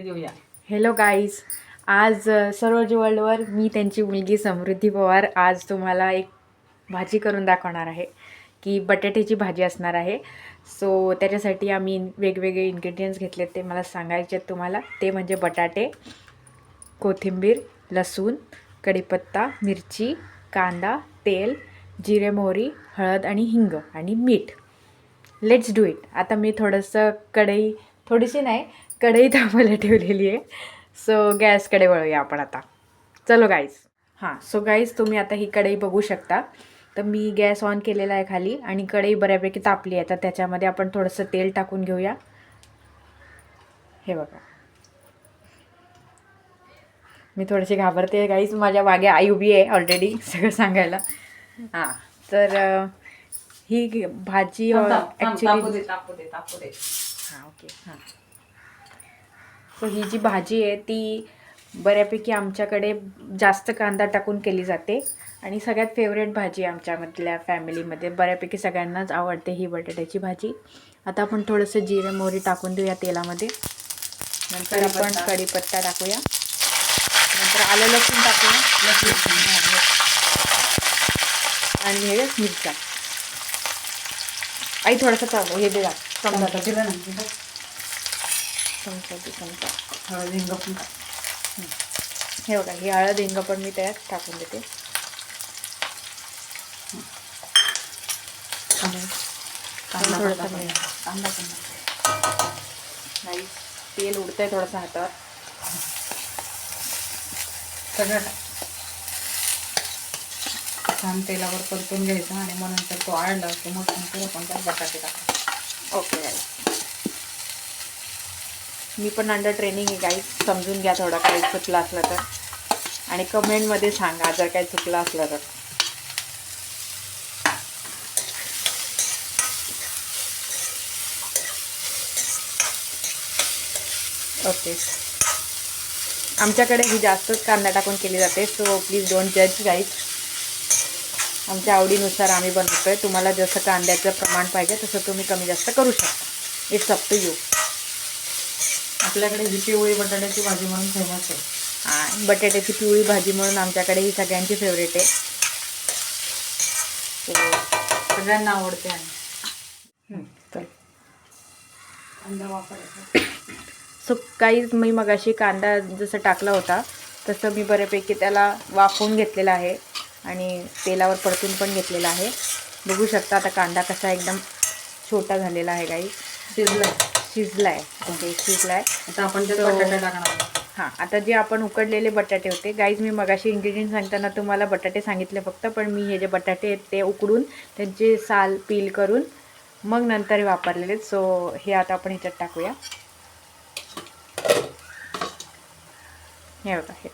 देऊया. Hello guys, आज सर्वज वर्ल्डवर मी त्यांची मुलगी समृद्धी पवार आज तुम्हाला एक भाजी करून दाखवणार आहे की बटाट्याची भाजी असणार आहे. सो त्याच्यासाठी आम्ही वेगवेगळे इन्ग्रेडियंट्स घेतलेत ते मला सांगायचे आहेत तुम्हाला. ते म्हणजे बटाटे, कोथिंबीर, लसूण, कढीपत्ता, मिरची, कांदा, तेल, जिरे मोहरी, हळद आणि हिंग आणि मीठ. Let's do it. आता मी थोडीशी नाही कढई तापवायला ठेवलेली आहे. सो गॅसकडे वळूया आपण आता. चलो गाईज. हां, सो गाईज तुम्ही आता ही कढई बघू शकता. तर मी गॅस ऑन केलेला आहे खाली आणि कढई बऱ्यापैकी तापली आहे. तर त्याच्यामध्ये आपण थोडंसं तेल टाकून घेऊया. हे बघा, मी थोडीशी घाबरते गाईज, माझ्या मागे आई उभी आहे ऑलरेडी सगळं सांगायला. हां, तर ही भाजी ॲक्च्युली तापू दे. हां ओके. हां, सो ही जी भाजी आहे ती बऱ्यापैकी आमच्याकडे जास्त कांदा टाकून केली जाते आणि सगळ्यात फेवरेट भाजी आमच्यामधल्या फॅमिलीमध्ये. बऱ्यापैकी सगळ्यांनाच आवडते ही बटाट्याची भाजी. आता आपण थोडंसं जिरे मोहरी टाकून देऊया तेलामध्ये. नंतर आपण कढीपत्ता टाकूया. नंतर आलं लसूण टाकूया. आणि हे मिरच्या. आई थोडासा हे दे चमचा दिला ना चमचा. हळद हिंग पण हे बघा, ही हळद हिंग पण मी त्यात टाकून देते. कांदा नाही, तेल उडतंय थोडंसं हातावर. सगळं छान तेलावर परतून घ्यायचं आणि मग नंतर तो आळला की मग नंतर आपण त्यात बटाटे टाकायचे. ओके गाईज, मी पण अंडर ट्रेनिंग आहे गाईज. समजून घ्या थोडं काही चुकलं असलं तर आणि कमेंटमध्ये सांगा जर काही चुकलं असलं तर. ओके, आमच्याकडे ही जास्तच कांदा टाकून केली जाते. सो प्लीज डोंट जज गाईज. आमच्या आवडीनुसार आम्ही बनवतोय. तुम्हाला जसं कांद्याचं प्रमाण पाहिजे तसं तुम्ही कमी जास्त करू शकता. It's up to you. आपल्याकडे ही पिवळी बटाट्याची भाजी म्हणून फेमस आहे. हां, बटाट्याची पिवळी भाजी म्हणून आमच्याकडे ही सगळ्यांची फेवरेट आहे. सगळ्यांना आवडते. आणि चल, कांदा वापरायचा. सो काहीच मी मगाशी कांदा जसं टाकला होता तसं मी बऱ्यापैकी त्याला वाफवून घेतलेला आहे आणि तेलावर परतून पण घेतलेला आहे. बघू शकता आता कांदा कसा एकदम छोटा झालेला आहे गाई. शिजला आहे. ओके, शिजला आहे. आता आपण ते बटाटे टाकणार. हां, आता जे आपण उकडलेले बटाटे होते गाईज, मी मगाशी इन्ग्रेडियंट सांगताना तुम्हाला बटाटे सांगितले फक्त, पण मी हे जे बटाटे आहेत ते उकडून त्यांचे साल पील करून मग नंतर वापरलेले. सो हे आता आपण ह्याच्यात टाकूया. हे बघा, हे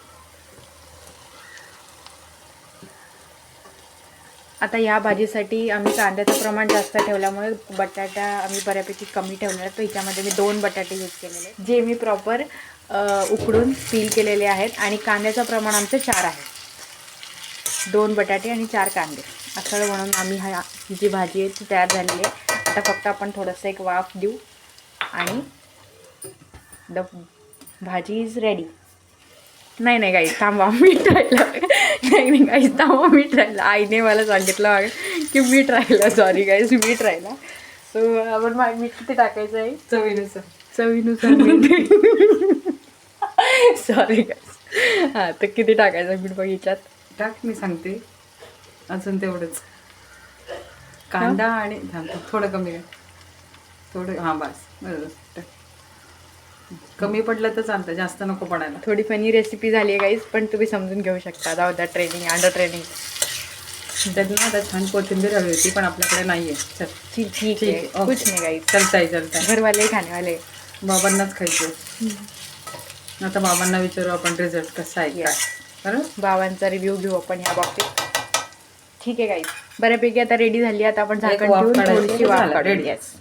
आता ह्या भाजीसाठी आम्ही कांद्याचं प्रमाण जास्त ठेवल्यामुळे बटाटा आम्ही बऱ्यापैकी कमी ठेवलेला आहे. तर ह्याच्यामध्ये मी 2 बटाटे यूज केलेले आहेत जे मी प्रॉपर उकडून पील केलेले आहेत आणि कांद्याचं प्रमाण आमचं 4 आहे. 2 बटाटे आणि 4 कांदे असं म्हणून आम्ही ही जी भाजी आहे ती तयार झालेली आहे. आता फक्त आपण थोडंसं एक वाफ देऊ आणि द भाजी इज रेडी. नाही गाईज, थांबा, मीठ राहिलं. नाही गाईज, थांबा, मीठ राहिलं. आईने मला सांगितलं की मीठ राहिलं. सॉरी गाईज, मीठ राहिला. सो आपण मीठ किती टाकायचं आहे? चवीनुसार मीठ. Sorry guys. हां, तर किती टाकायचं मीठ बघ ह्याच्यात? टाक, मी सांगते. अजून तेवढंच कांदा आणि थोडं कमी आहे. थोडं, हां बस, बरोबर. कमी पडलं तर चालतं, जास्त नको पडायला. थोडी फनी रेसिपी झाली आहे गाईज, पण तुम्ही समजून घेऊ शकता. जाऊ द्या, ट्रेनिंग, अंडर ट्रेनिंग. त्यात ना आता छान कोथिंबीर हवी होती पण आपल्याकडे नाही आहे. चल, ठीक आहे, कुछ नाही गाईज. चलताय. घरवाले खानेवाले बाबांनाच खायचे. आता बाबांना विचारू आपण रिझल्ट कसा आहे काय. बरोबर, बाबांचा रिव्ह्यू घेऊ आपण ह्या बाबतीत. ठीक आहे गाईज, बऱ्यापैकी आता रेडी झाली. आता आपण झाकण ठेवून थोडीशी वाफ काढून. येस,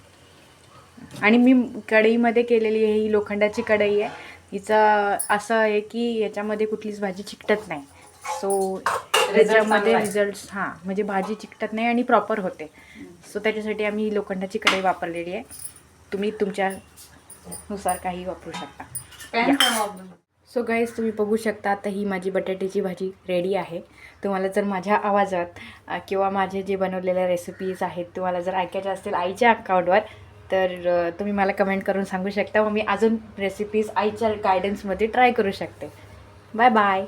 आणि मी कढईमध्ये केलेली आहे ही लोखंडाची कढई आहे. हिचं असं आहे की याच्यामध्ये कुठलीच भाजी चिकटत नाही. सो त्याच्यामध्ये रिझल्ट्स म्हणजे भाजी चिकटत नाही आणि प्रॉपर होते. सो त्याच्यासाठी आम्ही ही लोखंडाची कढई वापरलेली आहे. तुम्ही तुमच्यानुसार काही वापरू शकता. पॅन पण वापरून. सो गाईज तुम्ही बघू शकता आता ही माझी बटाट्याची भाजी रेडी आहे. तुम्हाला जर माझ्या आवाजात किंवा माझे जे बनवलेल्या रेसिपीज आहेत तुम्हाला जर ऐकायच्या असतील आईच्या अकाउंटवर तर तुम्ही मला कमेंट करून सांगू शकता. मग मी अजून रेसिपीज आईच्या गायडन्समध्ये ट्राय करू शकते. Bye bye.